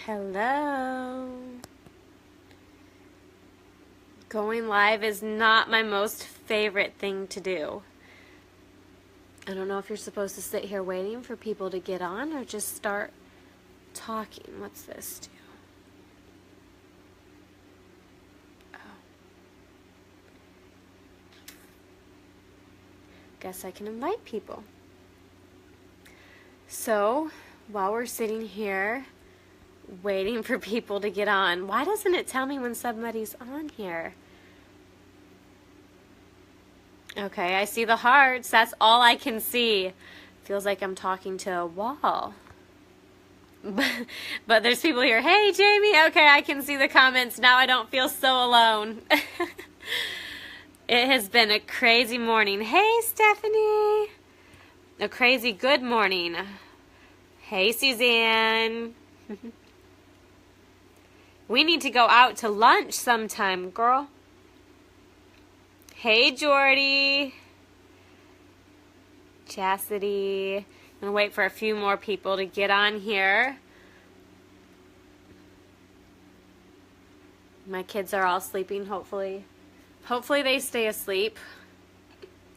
Hello. Going live is not my most favorite thing to do. I don't know if you're supposed to sit here waiting for people to get on or just start talking. What's this do? Oh. Guess I can invite people. So, while we're sitting here waiting for people to get on, why doesn't it tell me when somebody's on here? Okay, I see the hearts. That's all I can see. Feels like I'm talking to a wall. But there's people here. Hey, Jamie. Okay, I can see the comments. Now I don't feel so alone. It has been a crazy morning. Hey, Stephanie. A crazy good morning. Hey, Suzanne. We need to go out to lunch sometime, girl. Hey, Jordy. Chastity. I'm going to wait for a few more people to get on here. My kids are all sleeping, hopefully. Hopefully they stay asleep.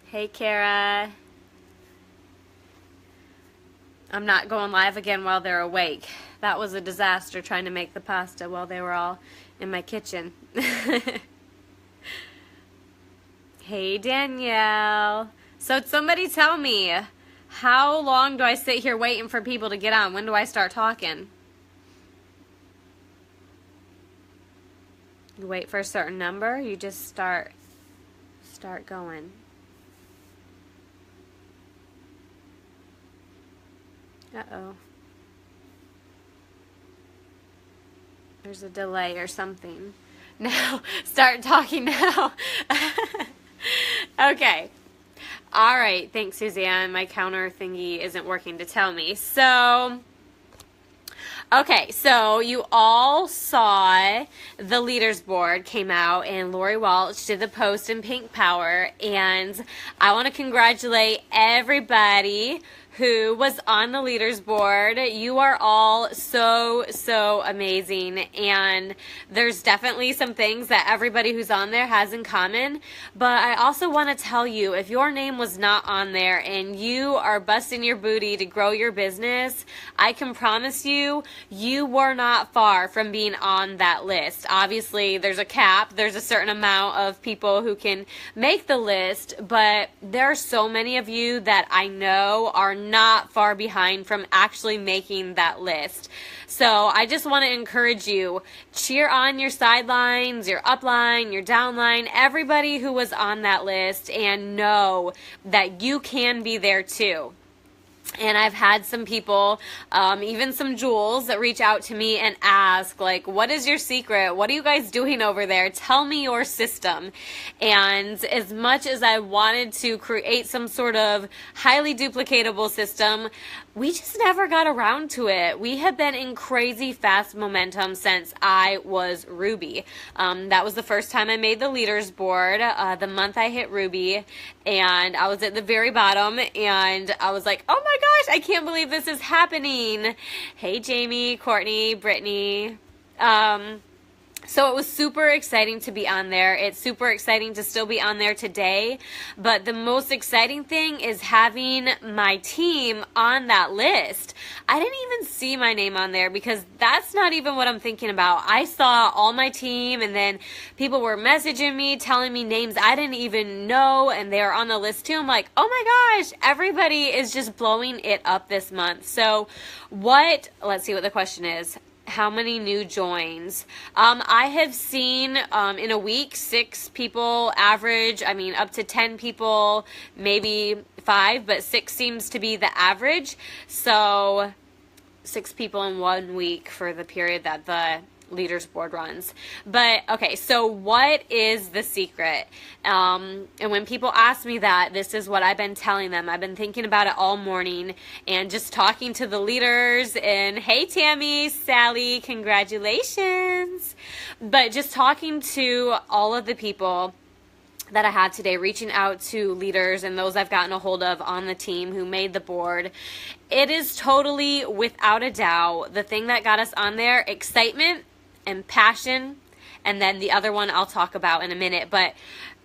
Hey, Kara. I'm not going live again while they're awake. That was a disaster trying to make the pasta while they were all in my kitchen. Hey, Danielle. So somebody tell me, how long do I sit here waiting for people to get on? When do I start talking? You wait for a certain number, you just start going. Uh-oh. There's a delay or something. Now, start talking now. Okay. All right. Thanks, Suzanne. My counter thingy isn't working to tell me. So, okay. So you all saw the leaders board came out and Lori Walsh did the post in Pink Power. And I want to congratulate everybody who was on the leaders board. You are all so amazing, and there's definitely some things that everybody who's on there has in common, but I also want to tell you, if your name was not on there and you are busting your booty to grow your business, I can promise you, you were not far from being on that list. Obviously, there's a cap, there's a certain amount of people who can make the list, but there are so many of you that I know are not far behind from actually making that list. So I just want to encourage you, cheer on your sidelines, your upline, your downline, everybody who was on that list, and know that you can be there too. And I've had some people, even some jewels, that reach out to me and ask, like, what is your secret? What are you guys doing over there? Tell me your system. And as much as I wanted to create some sort of highly duplicatable system, we just never got around to it. We have been in crazy fast momentum since I was Ruby. That was the first time I made the leaders board, the month I hit Ruby, and I was at the very bottom, and I was like, oh my gosh, I can't believe this is happening. Hey, Jamie, Courtney, Brittany. So it was super exciting to be on there. It's super exciting to still be on there today. But the most exciting thing is having my team on that list. I didn't even see my name on there because that's not even what I'm thinking about. I saw all my team, and then people were messaging me, telling me names I didn't even know, and they were on the list too. I'm like, oh my gosh, everybody is just blowing it up this month. So let's see what the question is. How many new joins? I have seen in a week 6 people average. I mean, up to 10 people, maybe 5, but 6 seems to be the average. So 6 people in 1 week for the period that the leaders board runs. But okay, so what is the secret? And when people ask me that, this is what I've been telling them. I've been thinking about it all morning and just talking to the leaders, and hey, Tammy, Sally, congratulations. But just talking to all of the people that I had today, reaching out to leaders and those I've gotten a hold of on the team who made the board. It is totally, without a doubt, the thing that got us on there: excitement and passion. And then the other one I'll talk about in a minute. But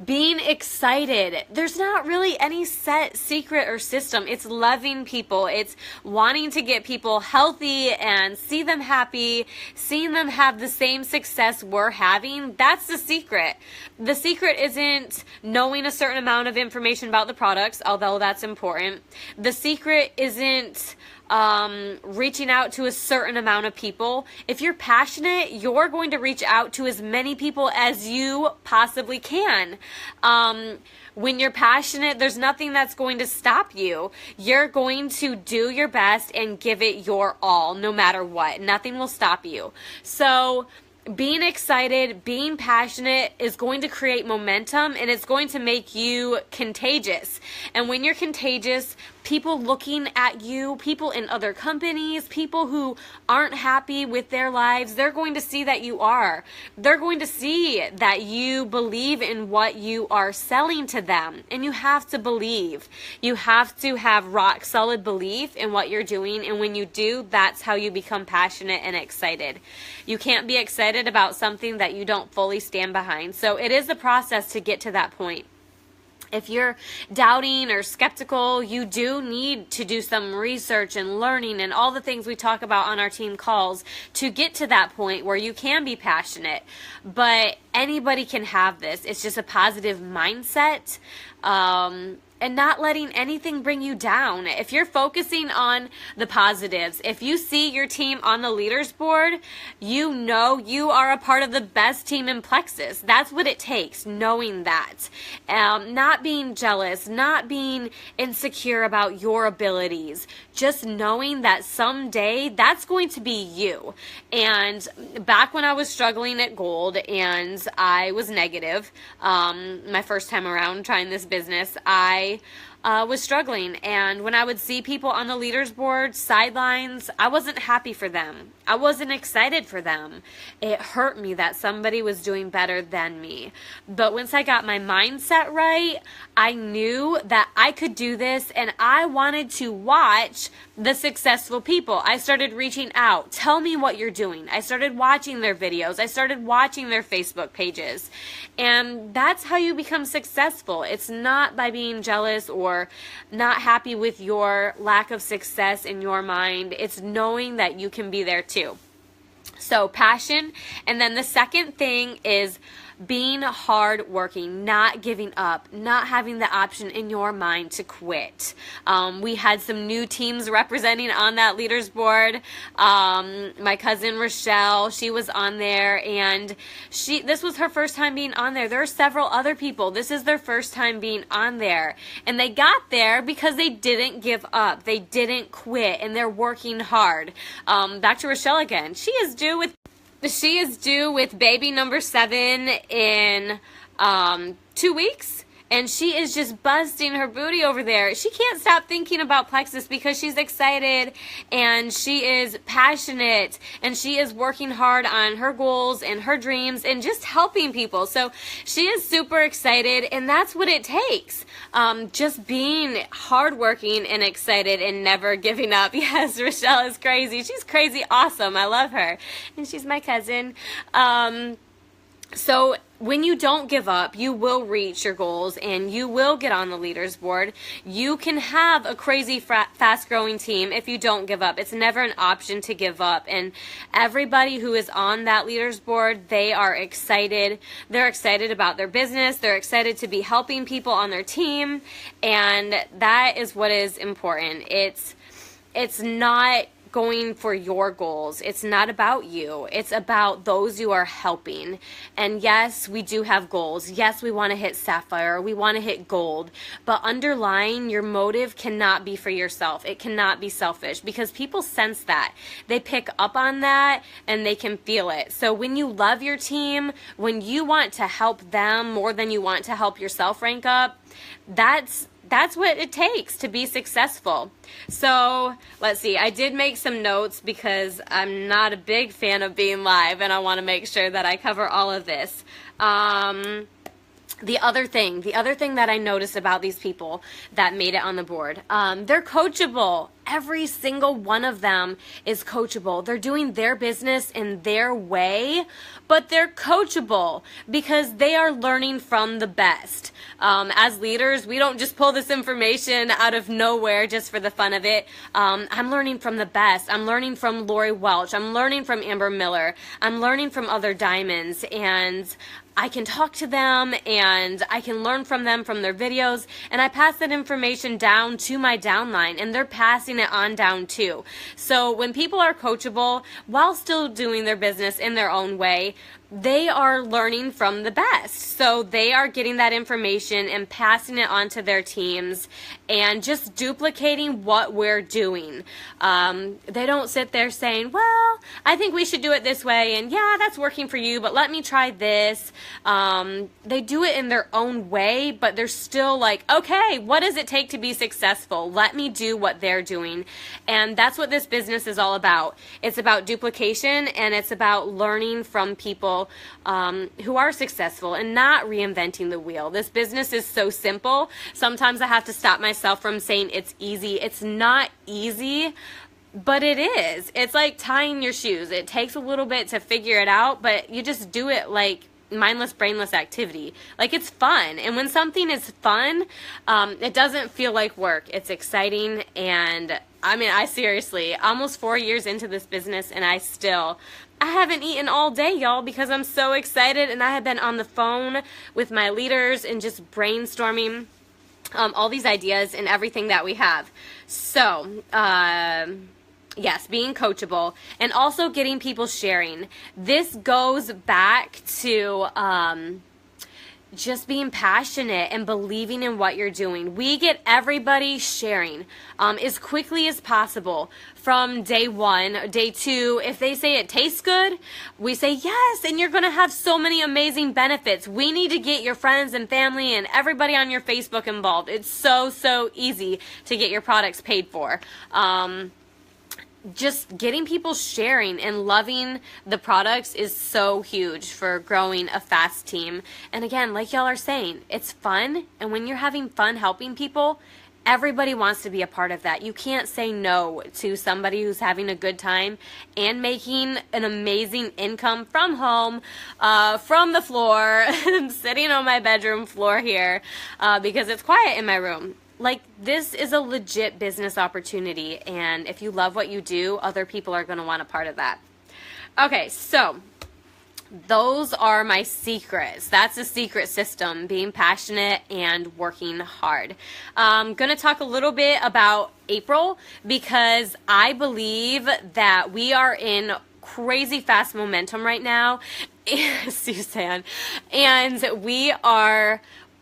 being excited, there's not really any set secret or system. It's loving people. It's wanting to get people healthy and see them happy, seeing them have the same success we're having. That's the secret. The secret isn't knowing a certain amount of information about the products, although that's important. The secret isn't reaching out to a certain amount of people. If you're passionate, you're going to reach out to as many people as you possibly can. When you're passionate, there's nothing that's going to stop you. You're going to do your best and give it your all, no matter what. Nothing will stop you. So being excited, being passionate is going to create momentum, and it's going to make you contagious. And when you're contagious, people looking at you, people in other companies, people who aren't happy with their lives, they're going to see that you are. They're going to see that you believe in what you are selling to them. And you have to believe. You have to have rock solid belief in what you're doing. And when you do, that's how you become passionate and excited. You can't be excited about something that you don't fully stand behind. So it is a process to get to that point. If you're doubting or skeptical, you do need to do some research and learning and all the things we talk about on our team calls to get to that point where you can be passionate. But anybody can have this. It's just a positive mindset. And not letting anything bring you down. If you're focusing on the positives, if you see your team on the leaders board, you know you are a part of the best team in Plexus. That's what it takes, knowing that. Not being jealous, not being insecure about your abilities, just knowing that someday that's going to be you. And back when I was struggling at Gold and I was negative, my first time around trying this business, I was struggling, and when I would see people on the leaders board sidelines, I wasn't happy for them. I wasn't excited for them. It hurt me that somebody was doing better than me. But once I got my mindset right, I knew that I could do this, and I wanted to watch the successful people. I started reaching out. Tell me what you're doing. I started watching their videos. I started watching their Facebook pages. And that's how you become successful. It's not by being jealous or not happy with your lack of success in your mind. It's knowing that you can be there too. So passion. And then the second thing is being hardworking, not giving up, not having the option in your mind to quit. We had some new teams representing on that leaders board. My cousin Rochelle, she was on there, and this was her first time being on there. There are several other people. This is their first time being on there, and they got there because they didn't give up. They didn't quit, and they're working hard. Back to Rochelle again. She is due with baby number 7 in 2 weeks. And she is just busting her booty over there. She can't stop thinking about Plexus because she's excited and she is passionate and she is working hard on her goals and her dreams and just helping people. So she is super excited, and that's what it takes. Just being hardworking and excited and never giving up. Yes, Rochelle is crazy. She's crazy awesome. I love her. And she's my cousin. So when you don't give up, you will reach your goals and you will get on the leaders board. You can have a crazy fast growing team if you don't give up. It's never an option to give up. And everybody who is on that leaders board, they are excited. They're excited about their business. They're excited to be helping people on their team. And that is what is important. It's not going for your goals. It's not about you. It's about those you are helping. And yes, we do have goals. Yes, we want to hit sapphire. We want to hit gold. But underlying, your motive cannot be for yourself. It cannot be selfish, because people sense that. They pick up on that and they can feel it. So when you love your team, when you want to help them more than you want to help yourself rank up, that's what it takes to be successful. So let's see. I did make some notes because I'm not a big fan of being live, and I want to make sure that I cover all of this. The other thing that I noticed about these people that made it on the board, they're coachable. Every single one of them is coachable. They're doing their business in their way, but they're coachable because they are learning from the best. As leaders, we don't just pull this information out of nowhere just for the fun of it. I'm learning from the best. I'm learning from Lori Welch. I'm learning from Amber Miller. I'm learning from other diamonds, and I can talk to them and I can learn from them from their videos, and I pass that information down to my downline, and they're passing it on down too. So when people are coachable while still doing their business in their own way, they are learning from the best. So they are getting that information and passing it on to their teams and just duplicating what we're doing. They don't sit there saying, well, I think we should do it this way, and yeah, that's working for you, but let me try this. They do it in their own way, but they're still like, okay, what does it take to be successful? Let me do what they're doing. And that's what this business is all about. It's about duplication, and it's about learning from people who are successful and not reinventing the wheel. This business is so simple. Sometimes I have to stop myself from saying it's easy. It's not easy, but it is. It's like tying your shoes. It takes a little bit to figure it out, but you just do it like mindless, brainless activity. Like, it's fun. And when something is fun, it doesn't feel like work. It's exciting. And I mean, I seriously, almost 4 years into this business, and I haven't eaten all day, y'all, because I'm so excited, and I have been on the phone with my leaders and just brainstorming all these ideas and everything that we have. So, yes, being coachable and also getting people sharing. This goes back to just being passionate and believing in what you're doing. We get everybody sharing as quickly as possible from day one, day two. If they say it tastes good, we say yes, and you're going to have so many amazing benefits. We need to get your friends and family and everybody on your Facebook involved. It's so easy to get your products paid for. Just getting people sharing and loving the products is so huge for growing a fast team. And again, like y'all are saying, it's fun. And when you're having fun helping people, everybody wants to be a part of that. You can't say no to somebody who's having a good time and making an amazing income from home, from the floor. I'm sitting on my bedroom floor here because it's quiet in my room. Like, this is a legit business opportunity, and if you love what you do, other people are going to want a part of that. Okay, so those are my secrets. That's a secret system, being passionate and working hard. I'm going to talk a little bit about April because I believe that we are in crazy fast momentum right now, Suzanne, and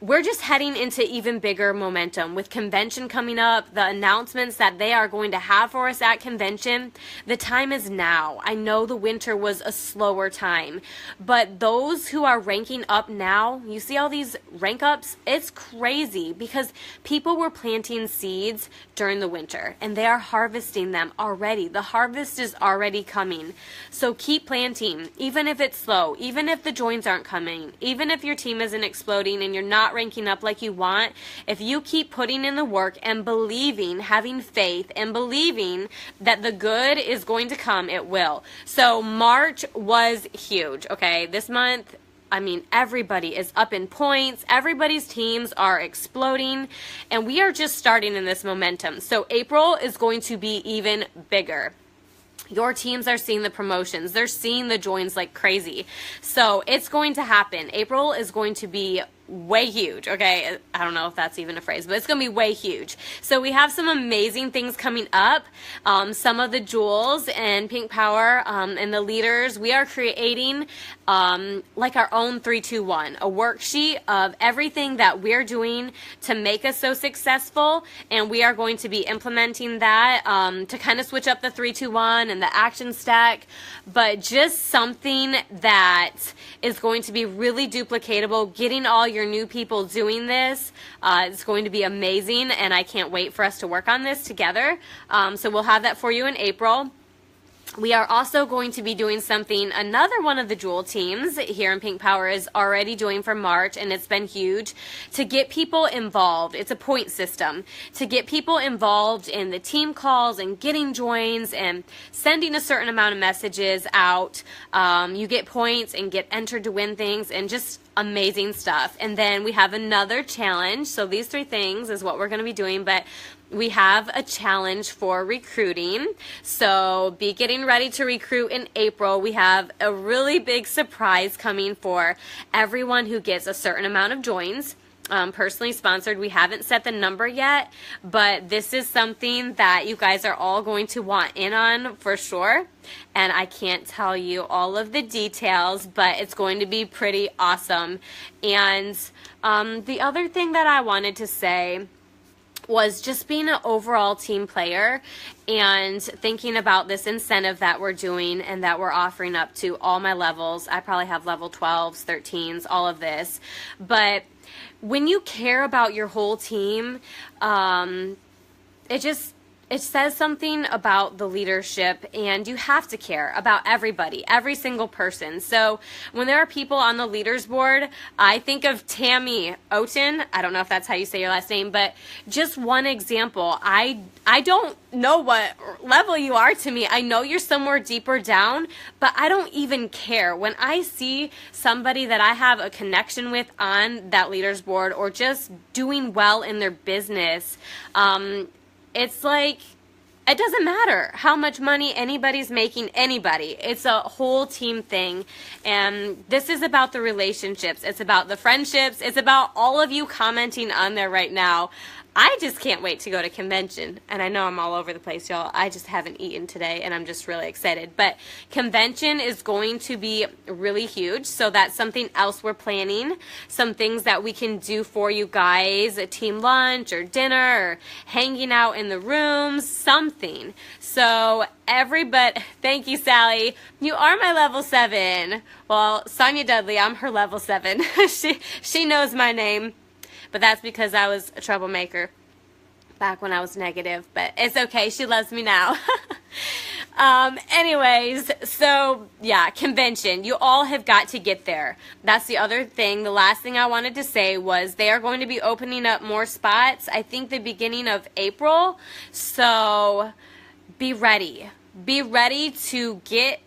we're just heading into even bigger momentum with convention coming up, the announcements that they are going to have for us at convention. The time is now. I know the winter was a slower time, but those who are ranking up now, you see all these rank ups? It's crazy because people were planting seeds during the winter and they are harvesting them already. The harvest is already coming. So keep planting, even if it's slow, even if the joins aren't coming, even if your team isn't exploding and you're not ranking up like you want. If you keep putting in the work and believing, having faith and believing that the good is going to come, it will. So March was huge. Okay, this month, I mean, everybody is up in points. Everybody's teams are exploding, and we are just starting in this momentum. So April is going to be even bigger. Your teams are seeing the promotions. They're seeing the joins like crazy. So it's going to happen. April is going to be way huge. Okay, I don't know if that's even a phrase, but it's going to be way huge. So we have some amazing things coming up. Some of the jewels and Pink Power and the leaders, we are creating like our own 3-2-1, a worksheet of everything that we're doing to make us so successful, and we are going to be implementing that to kind of switch up the 3-2-1 and the action stack, but just something that is going to be really duplicatable, getting all your new people doing this. It's going to be amazing, and I can't wait for us to work on this together. So we'll have that for you in April. We are also going to be doing something another one of the Jewel teams here in Pink Power is already doing for March, and it's been huge, to get people involved. It's a point system to get people involved in the team calls and getting joins and sending a certain amount of messages out. You get points and get entered to win things and just amazing stuff. And then we have another challenge. So these 3 things is what we're going to be doing, but we have a challenge for recruiting. So be getting ready to recruit in April. We have a really big surprise coming for everyone who gets a certain amount of joins. Personally sponsored. We haven't set the number yet, but this is something that you guys are all going to want in on for sure. And I can't tell you all of the details, but it's going to be pretty awesome. And the other thing that I wanted to say was just being an overall team player and thinking about this incentive that we're doing and that we're offering up to all my levels. I probably have level 12s, 13s, all of this. But when you care about your whole team, it says something about the leadership, and you have to care about everybody, every single person. So when there are people on the leaders board, I think of Tammy Oten. I don't know if that's how you say your last name, but just one example. I don't know what level you are to me. I know you're somewhere deeper down, but I don't even care. When I see somebody that I have a connection with on that leaders board or just doing well in their business, it's like, it doesn't matter how much money anybody's making anybody. It's a whole team thing. And this is about the relationships. It's about the friendships. It's about all of you commenting on there right now. I just can't wait to go to convention. And I know I'm all over the place, y'all. I just haven't eaten today, and I'm just really excited. But convention is going to be really huge, so that's something else we're planning. Some things that we can do for you guys, a team lunch or dinner or hanging out in the rooms, something. So thank you, Sally. You are my level 7. Well, Sonia Dudley, I'm her level 7. She knows my name. But that's because I was a troublemaker back when I was negative. But it's okay. She loves me now. Anyways, so yeah, convention. You all have got to get there. That's the other thing. The last thing I wanted to say was they are going to be opening up more spots, I think the beginning of April. So be ready. Be ready to get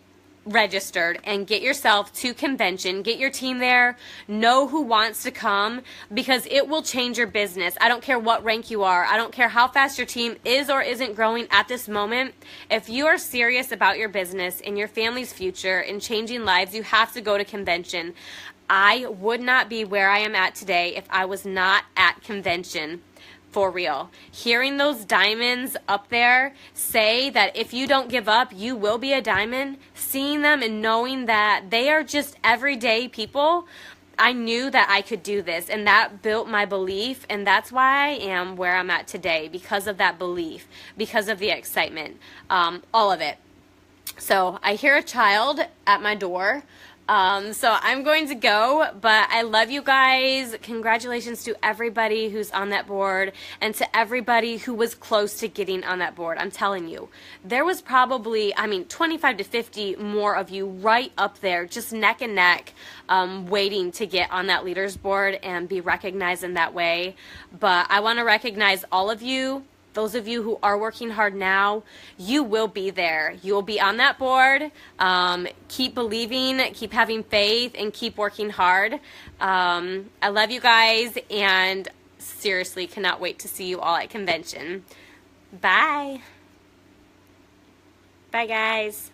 registered and get yourself to convention. Get your team there. Know who wants to come, because it will change your business. I don't care what rank you are. I don't care how fast your team is or isn't growing at this moment. If you are serious about your business and your family's future and changing lives, you have to go to convention. I would not be where I am at today if I was not at convention. For real. Hearing those diamonds up there say that if you don't give up, you will be a diamond, seeing them and knowing that they are just everyday people, I knew that I could do this, and that built my belief, and that's why I am where I'm at today, because of that belief, because of the excitement, all of it. So I hear a child at my door. So I'm going to go, but I love you guys. Congratulations to everybody who's on that board and to everybody who was close to getting on that board. I'm telling you, there was probably, 25 to 50 more of you right up there, just neck and neck, waiting to get on that leaders board and be recognized in that way. But I want to recognize all of you. Those of you who are working hard now, you will be there. You will be on that board. Keep believing, keep having faith, and keep working hard. I love you guys, and seriously cannot wait to see you all at convention. Bye. Bye, guys.